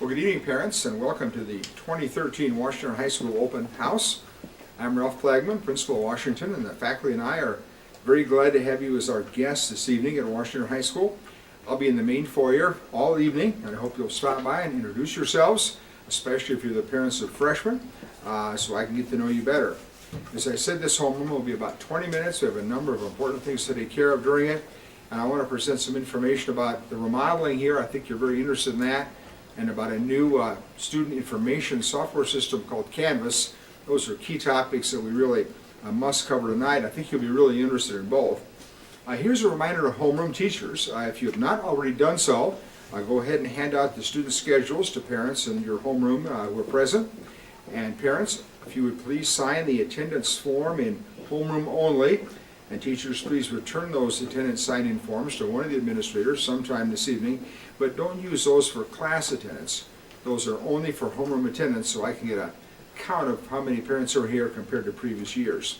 Well, good evening, parents, and welcome to the 2013 Washington High School Open House. I'm Ralph Plagman, Principal of Washington, and the faculty and I are very glad to have you as our guests this evening at Washington High School. I'll be in the main foyer all evening, and I hope you'll stop by and introduce yourselves, especially if you're the parents of freshmen, so I can get to know you better. As I said, this homeroom will be about 20 minutes. We have a number of important things to take care of during it, and I want to present some information about the remodeling here. I think you're very interested in that, and about a new student information software system called Canvas. Those are key topics that we really must cover tonight. I think you'll be really interested in both. Here's a reminder to homeroom teachers. If you have not already done so, go ahead and hand out the student schedules to parents in your homeroom who are present. And parents, if you would please sign the attendance form in homeroom only. And teachers, please return those attendance sign-in forms to one of the administrators sometime this evening. But don't use those for class attendance. Those are only for homeroom attendance, so I can get a count of how many parents are here compared to previous years.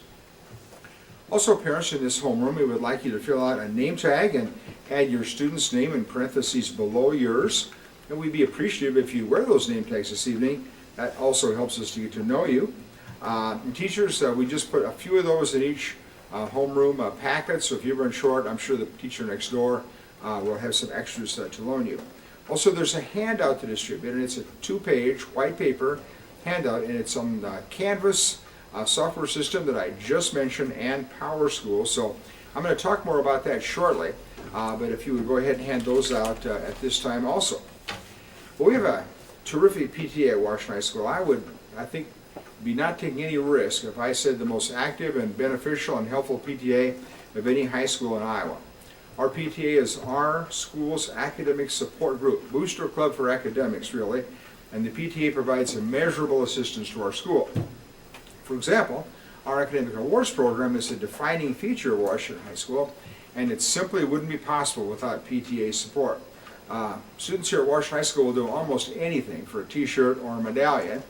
Also, parents, in this homeroom, we would like you to fill out a name tag and add your student's name in parentheses below yours. And we'd be appreciative if you wear those name tags this evening. That also helps us to get to know you. And teachers, we just put a few of those in each homeroom packet, so if you run short, I'm sure the teacher next door will have some extras to loan you. Also, there's a handout to distribute, and it's a 2-page white paper handout, and it's on Canvas software system that I just mentioned and PowerSchool. So I'm going to talk more about that shortly, but if you would go ahead and hand those out at this time also. Well, we have a terrific PTA at Washington High School. I think, be not taking any risk if I said the most active and beneficial and helpful PTA of any high school in Iowa. Our PTA is our school's academic support group, booster club for academics, really, and the PTA provides immeasurable assistance to our school. For example, our academic awards program is a defining feature of Washington High School, and it simply wouldn't be possible without PTA support. Students here at Washington High School will do almost anything for a t-shirt or a medallion.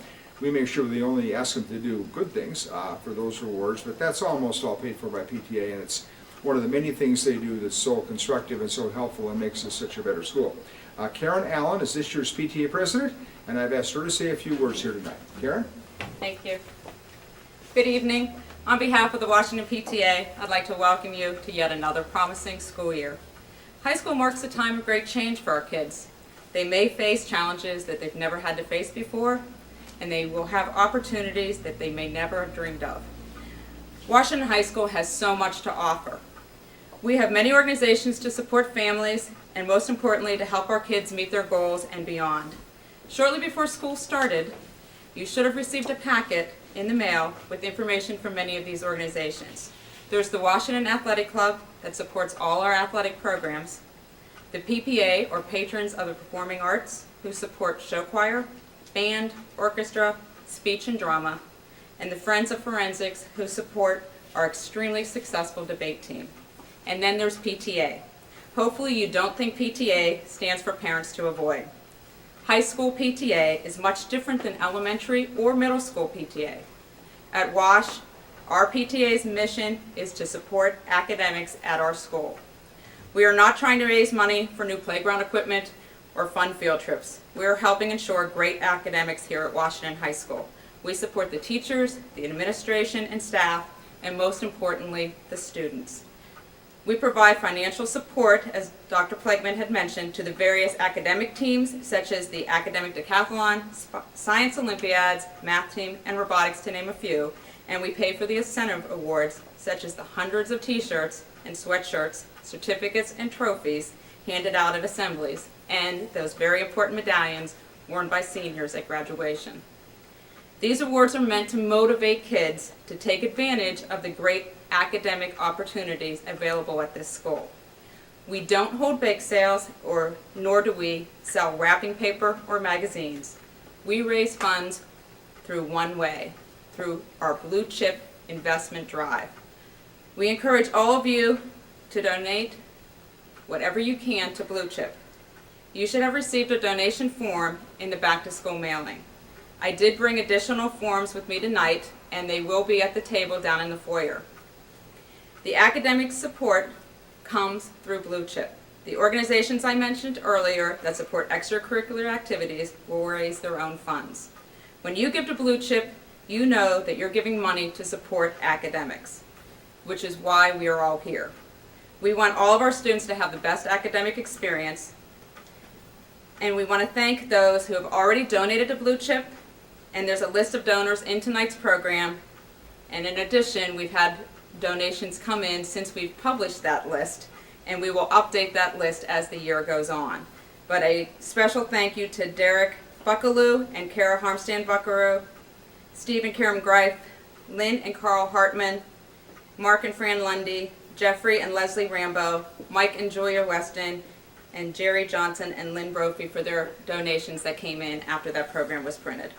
We make sure they only ask them to do good things for those rewards, but that's almost all paid for by PTA, and it's one of the many things they do that's so constructive and so helpful and makes us such a better school. Karen Allen is this year's PTA president, and I've asked her to say a few words here tonight. Karen? Thank you. Good evening. On behalf of the Washington PTA, I'd like to welcome you to yet another promising school year. High school marks a time of great change for our kids. They may face challenges that they've never had to face before, and they will have opportunities that they may never have dreamed of. Washington High School has so much to offer. We have many organizations to support families, and most importantly, to help our kids meet their goals and beyond. Shortly before school started, you should have received a packet in the mail with information from many of these organizations. There's the Washington Athletic Club that supports all our athletic programs, the PPA, or Patrons of the Performing Arts, who support show choir, band, orchestra, speech and drama, and the Friends of Forensics, who support our extremely successful debate team. And then there's PTA. Hopefully you don't think PTA stands for Parents to Avoid. High school PTA is much different than elementary or middle school PTA. At WASH, our PTA's mission is to support academics at our school. We are not trying to raise money for new playground equipment or fun field trips. We are helping ensure great academics here at Washington High School. We support the teachers, the administration and staff, and most importantly, the students. We provide financial support, as Dr. Plagman had mentioned, to the various academic teams, such as the Academic Decathlon, Science Olympiads, Math Team, and Robotics, to name a few, and we pay for the incentive awards, such as the hundreds of t-shirts and sweatshirts, certificates, and trophies handed out at assemblies, and those very important medallions worn by seniors at graduation. These awards are meant to motivate kids to take advantage of the great academic opportunities available at this school. We don't hold bake sales, nor do we sell wrapping paper or magazines. We raise funds through one way, through our Blue Chip investment drive. We encourage all of you to donate whatever you can to Blue Chip. You should have received a donation form in the back to school mailing. I did bring additional forms with me tonight, and they will be at the table down in the foyer. The academic support comes through Blue Chip. The organizations I mentioned earlier that support extracurricular activities will raise their own funds. When you give to Blue Chip, you know that you're giving money to support academics, which is why we are all here. We want all of our students to have the best academic experience, and we want to thank those who have already donated to Blue Chip, and there's a list of donors in tonight's program. And in addition, we've had donations come in since we've published that list, and we will update that list as the year goes on. But a special thank you to Derek Buckaloo and Kara Harmstand Buckaroo, Steve and Karen Greif, Lynn and Carl Hartman, Mark and Fran Lundy, Jeffrey and Leslie Rambo, Mike and Julia Weston, and Jerry Johnson and Lynn Brophy for their donations that came in after that program was printed.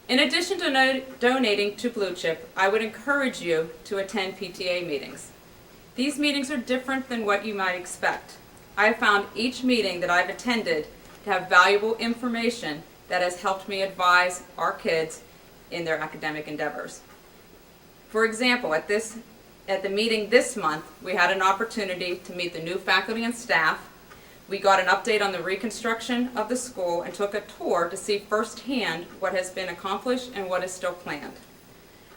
In addition to donating to Blue Chip, I would encourage you to attend PTA meetings. These meetings are different than what you might expect. I have found each meeting that I've attended to have valuable information that has helped me advise our kids in their academic endeavors. For example, at the meeting this month, we had an opportunity to meet the new faculty and staff. We got an update on the reconstruction of the school and took a tour to see firsthand what has been accomplished and what is still planned.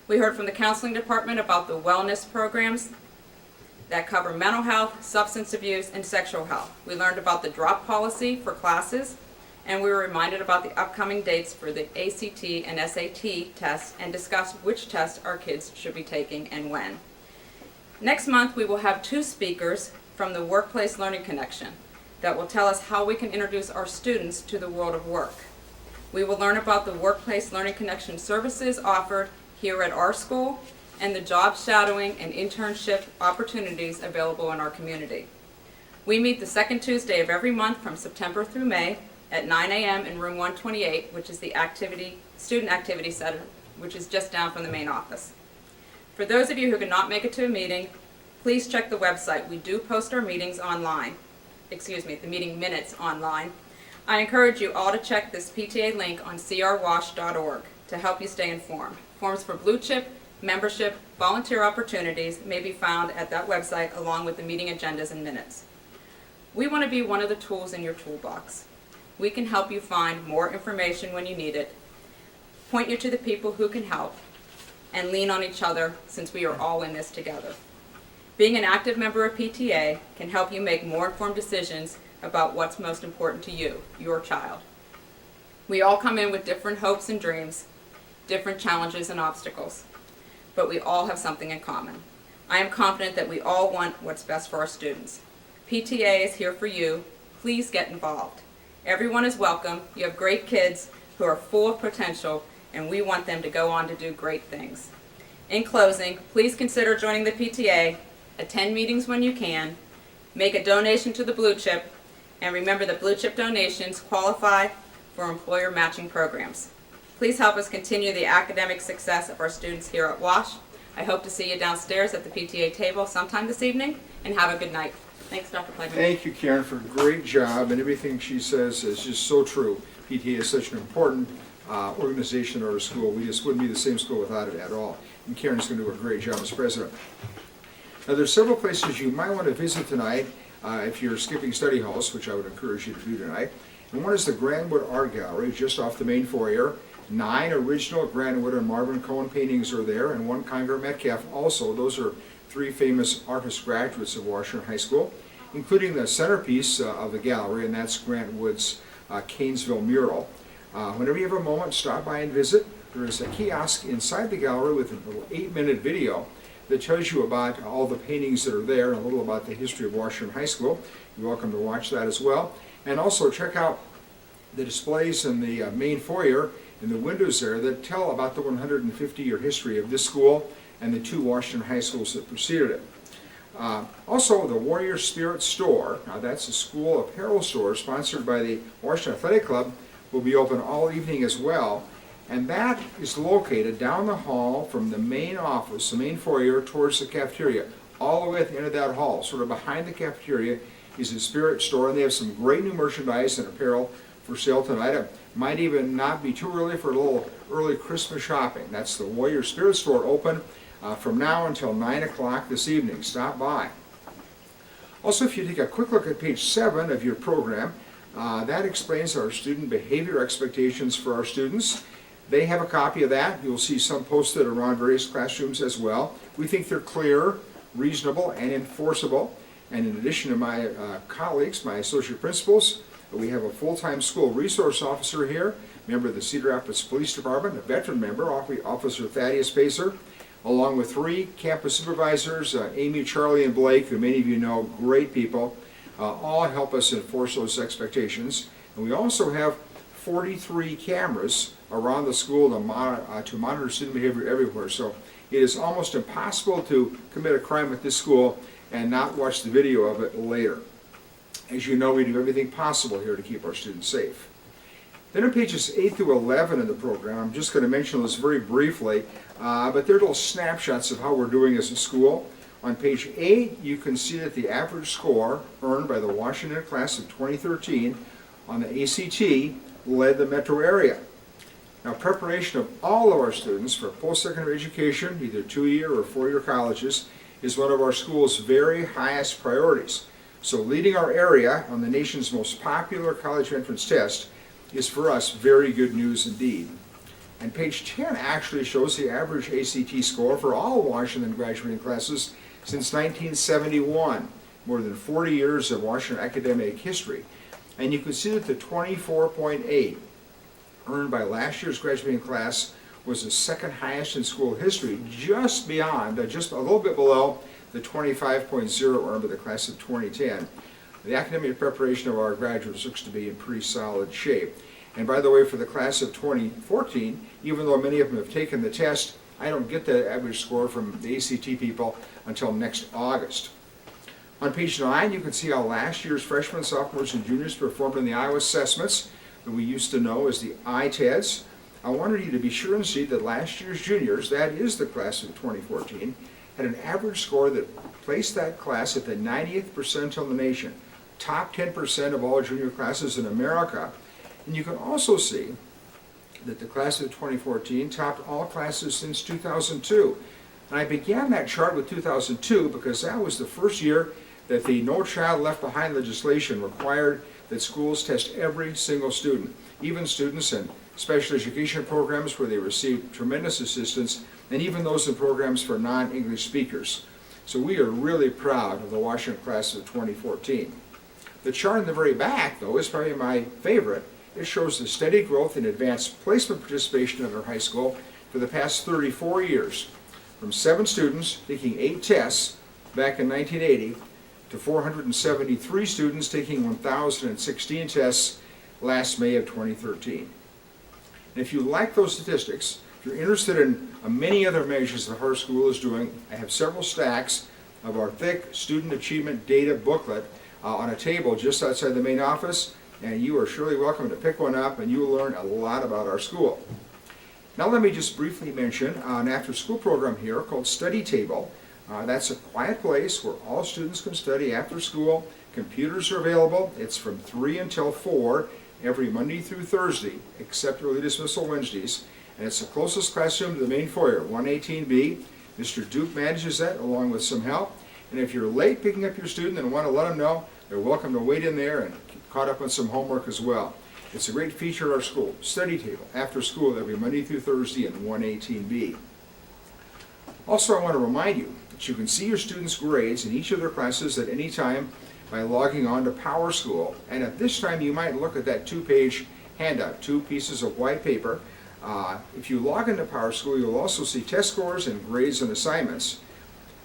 We heard from the counseling department about the wellness programs that cover mental health, substance abuse, and sexual health. We learned about the drop policy for classes, and we were reminded about the upcoming dates for the ACT and SAT tests and discussed which tests our kids should be taking and when. Next month, we will have 2 speakers from the Workplace Learning Connection that will tell us how we can introduce our students to the world of work. We will learn about the Workplace Learning Connection services offered here at our school and the job shadowing and internship opportunities available in our community. We meet the second Tuesday of every month from September through May at 9 a.m. in room 128, which is the student activity center, which is just down from the main office. For those of you who cannot make it to a meeting, please check the website. We do post our meetings online. The meeting minutes online. I encourage you all to check this PTA link on crwash.org to help you stay informed. Forms for Blue Chip, membership, volunteer opportunities may be found at that website along with the meeting agendas and minutes. We want to be one of the tools in your toolbox. We can help you find more information when you need it, point you to the people who can help, and lean on each other since we are all in this together. Being an active member of PTA can help you make more informed decisions about what's most important to you, your child. We all come in with different hopes and dreams, different challenges and obstacles, but we all have something in common. I am confident that we all want what's best for our students. PTA is here for you. Please get involved. Everyone is welcome. You have great kids who are full of potential, and we want them to go on to do great things. In closing, please consider joining the PTA, attend meetings when you can, make a donation to the Blue Chip, and remember that Blue Chip donations qualify for employer matching programs. Please help us continue the academic success of our students here at Wash. I hope to see you downstairs at the PTA table sometime this evening, and have a good night. Thanks, Dr. Plegman. Thank you, Karen, for a great job, and everything she says is just so true. PTA is such an important organization at our school. We just wouldn't be the same school without it at all. And Karen's going to do a great job as president. Now, there's several places you might want to visit tonight if you're skipping study halls, which I would encourage you to do tonight. And one is the Grandwood Art Gallery, just off the main foyer. 9 original Grandwood and Marvin Cohen paintings are there, and 1 Conger Metcalf also. Those are 3 famous artist graduates of Washington High School, including the centerpiece of the gallery, and that's Grant Wood's Canesville mural. Whenever you have a moment, stop by and visit. There is a kiosk inside the gallery with a little 8-minute video that tells you about all the paintings that are there and a little about the history of Washington High School. You're welcome to watch that as well. And also check out the displays in the main foyer in the windows there that tell about the 150-year history of this school and the 2 Washington High Schools that preceded it. Also, the Warrior Spirit Store, now that's a school apparel store sponsored by the Washington Athletic Club, will be open all evening as well. And that is located down the hall from the main office, the main foyer, towards the cafeteria. All the way at the end of that hall, sort of behind the cafeteria, is the Spirit Store, and they have some great new merchandise and apparel for sale tonight. It might even not be too early for a little early Christmas shopping. That's the Warrior Spirit Store, open from now until 9 o'clock this evening. Stop by. Also, if you take a quick look at page 7 of your program, that explains our student behavior expectations for our students. They have a copy of that. You'll see some posted around various classrooms as well. We think they're clear, reasonable, and enforceable. And in addition to my colleagues, my associate principals, we have a full-time school resource officer here, member of the Cedar Rapids Police Department, a veteran member, Officer Thaddeus Pacer, along with 3 campus supervisors, Amy, Charlie, and Blake, who many of you know, great people, all help us enforce those expectations. And we also have 43 cameras around the school to monitor student behavior everywhere. So it is almost impossible to commit a crime at this school and not watch the video of it later. As you know, we do everything possible here to keep our students safe. Then on pages 8 through 11 in the program, I'm just going to mention this very briefly, but they're little snapshots of how we're doing as a school. On page 8, you can see that the average score earned by the Washington class of 2013 on the ACT led the metro area. Now, preparation of all of our students for post-secondary education, either 2-year or 4-year colleges, is one of our school's very highest priorities. So leading our area on the nation's most popular college entrance test is for us very good news indeed. And page 10 actually shows the average ACT score for all Washington graduating classes since 1971, more than 40 years of Washington academic history. And you can see that the 24.8 earned by last year's graduating class was the second highest in school history, just beyond, just a little bit below the 25.0 earned by the class of 2010. The academic preparation of our graduates looks to be in pretty solid shape. And by the way, for the class of 2014, even though many of them have taken the test, I don't get the average score from the ACT people until next August. On page 9, you can see how last year's freshmen, sophomores, and juniors performed in the Iowa assessments that we used to know as the ITEDs. I wanted you to be sure and see that last year's juniors, that is the class of 2014, had an average score that placed that class at the 90th percentile in the nation, top 10% of all junior classes in America. And you can also see that the class of 2014 topped all classes since 2002. And I began that chart with 2002 because that was the first year that the No Child Left Behind legislation required that schools test every single student, even students in special education programs where they received tremendous assistance, and even those in programs for non-English speakers. So we are really proud of the Washington class of 2014. The chart in the very back, though, is probably my favorite. It shows the steady growth in advanced placement participation at our high school for the past 34 years, from 7 students taking 8 tests back in 1980 to 473 students taking 1,016 tests last May of 2013. And if you like those statistics, if you're interested in many other measures that our school is doing, I have several stacks of our thick student achievement data booklet on a table just outside the main office, and you are surely welcome to pick one up and you will learn a lot about our school. Now let me just briefly mention an after-school program here called Study Table. That's a quiet place where all students can study after school. Computers are available. It's from 3 until 4 every Monday through Thursday, except early dismissal Wednesdays. And it's the closest classroom to the main foyer, 118B. Mr. Duke manages that along with some help. And if you're late picking up your student and want to let them know, they're welcome to wait in there and get caught up on some homework as well. It's a great feature of our school. Study Table, after school, every Monday through Thursday in 118B. Also, I want to remind you that you can see your students' grades in each of their classes at any time by logging on to PowerSchool. And at this time, you might look at that 2-page handout, 2 pieces of white paper. If you log into PowerSchool, you'll also see test scores and grades and assignments.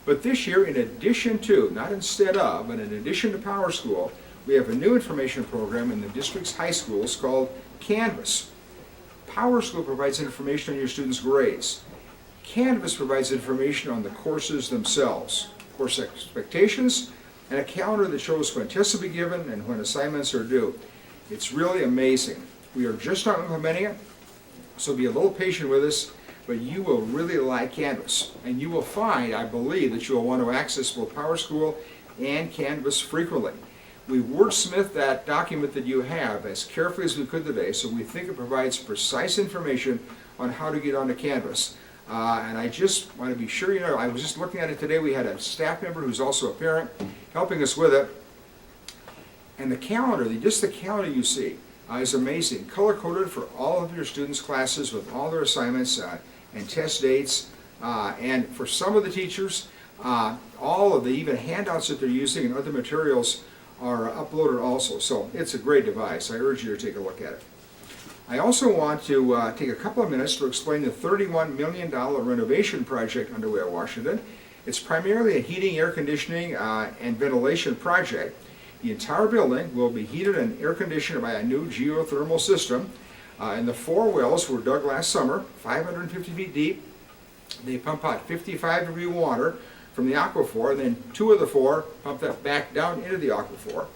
But this year, in addition to, not instead of, but in addition to PowerSchool, we have a new information program in the district's high schools called Canvas. PowerSchool provides information on your students' grades. Canvas provides information on the courses themselves, course expectations, and a calendar that shows when tests will be given and when assignments are due. It's really amazing. We are just not implementing it, so be a little patient with us, but you will really like Canvas. And you will find, I believe, that you will want to access both PowerSchool and Canvas frequently. We wordsmithed that document that you have as carefully as we could today, so we think it provides precise information on how to get onto Canvas. And I just want to be sure you know, I was just looking at it today, we had a staff member who's also a parent helping us with it. And the calendar, just the calendar you see, is amazing. Color-coded for all of your students' classes with all their assignments and test dates. And for some of the teachers, all of the even handouts that they're using and other materials are uploaded also. So it's a great device. I urge you to take a look at it. I also want to take a couple of minutes to explain the $31 million renovation project underway at Washington. It's primarily a heating, air conditioning, and ventilation project. The entire building will be heated and air conditioned by a new geothermal system. And the 4 wells were dug last summer, 550 feet deep. They pump out 55-degree water from the aquifer, and then 2 of the 4 pump that back down into the aquifer.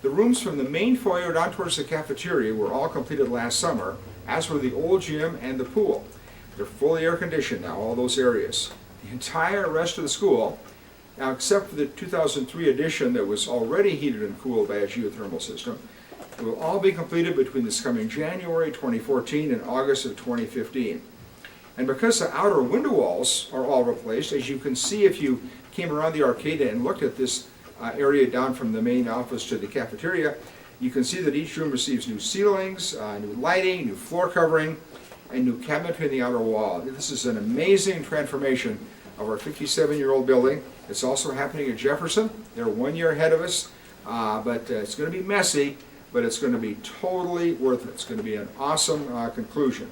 The rooms from the main foyer down towards the cafeteria were all completed last summer, as were the old gym and the pool. They're fully air conditioned now, all those areas. The entire rest of the school, now except for the 2003 addition that was already heated and cooled by a geothermal system, it will all be completed between this coming January 2014 and August of 2015. And because the outer window walls are all replaced, as you can see if you came around the arcade and looked at this area down from the main office to the cafeteria, you can see that each room receives new ceilings, new lighting, new floor covering, and new cabinetry in the outer wall. This is an amazing transformation of our 57-year-old building. It's also happening at Jefferson. They're 1 year ahead of us, but it's going to be messy, but it's going to be totally worth it. It's going to be an awesome conclusion.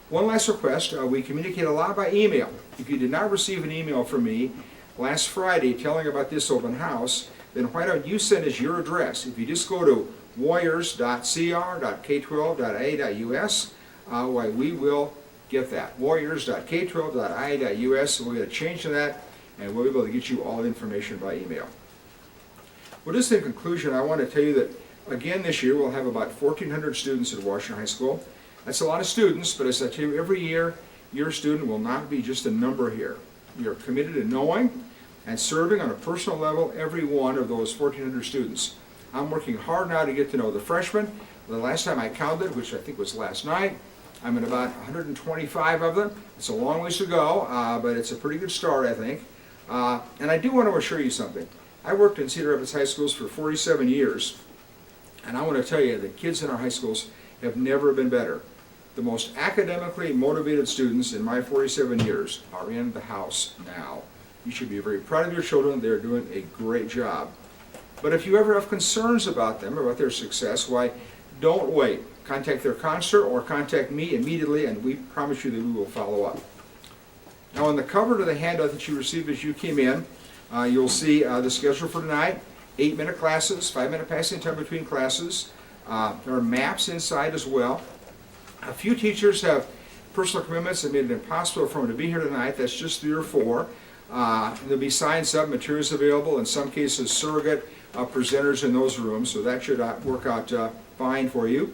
One last request, we communicate a lot by email. If you did not receive an email from me last Friday telling about this open house, then why don't you send us your address? If you just go to warriors.cr.k12.ia.us, why we will get that. warriors.k12.ia.us, we'll get a change to that, and we'll be able to get you all the information by email. Well, just in conclusion, I want to tell you that, again, this year we'll have about 1,400 students at Washington High School. That's a lot of students, but as I tell you, every year, your student will not be just a number here. You're committed to knowing and serving on a personal level every one of those 1,400 students. I'm working hard now to get to know the freshmen. The last time I counted, which I think was last night, I'm at about 125 of them. It's a long ways to go, but it's a pretty good start, I think. And I do want to assure you something. I worked in Cedar Rapids High Schools for 47 years, and I want to tell you that kids in our high schools have never been better. The most academically motivated students in my 47 years are in the house now. You should be very proud of your children. They're doing a great job. But if you ever have concerns about them, about their success, why, don't wait. Contact their counselor or contact me immediately, and we promise you that we will follow up. Now, on the cover to the handout that you received as you came in, you'll see the schedule for tonight. 8-minute classes, 5-minute passing time between classes. There are maps inside as well. A few teachers have personal commitments that made it impossible for them to be here tonight. That's just 3 or 4. There'll be signs up, materials available, in some cases surrogate presenters in those rooms, so that should work out fine for you.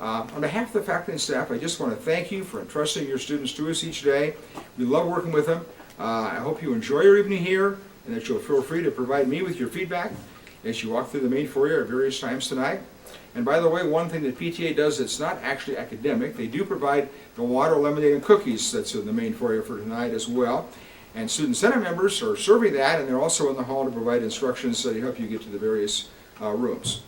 On behalf of the faculty and staff, I just want to thank you for entrusting your students to us each day. We love working with them. I hope you enjoy your evening here, and that you'll feel free to provide me with your feedback as you walk through the main foyer at various times tonight. And by the way, one thing that PTA does that's not actually academic, they do provide the water, lemonade, and cookies that's in the main foyer for tonight as well. And student center members are serving that, and they're also in the hall to provide instructions to help you get to the various rooms.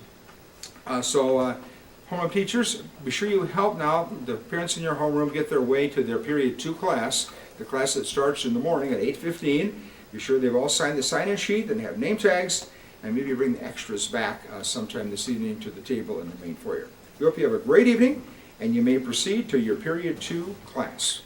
Homeroom teachers, be sure you help now the parents in your homeroom get their way to their period 2 class, the class that starts in the morning at 8:15. Be sure they've all signed the sign-in sheet and have name tags, and maybe bring the extras back sometime this evening to the table in the main foyer. We hope you have a great evening, and you may proceed to your period 2 class.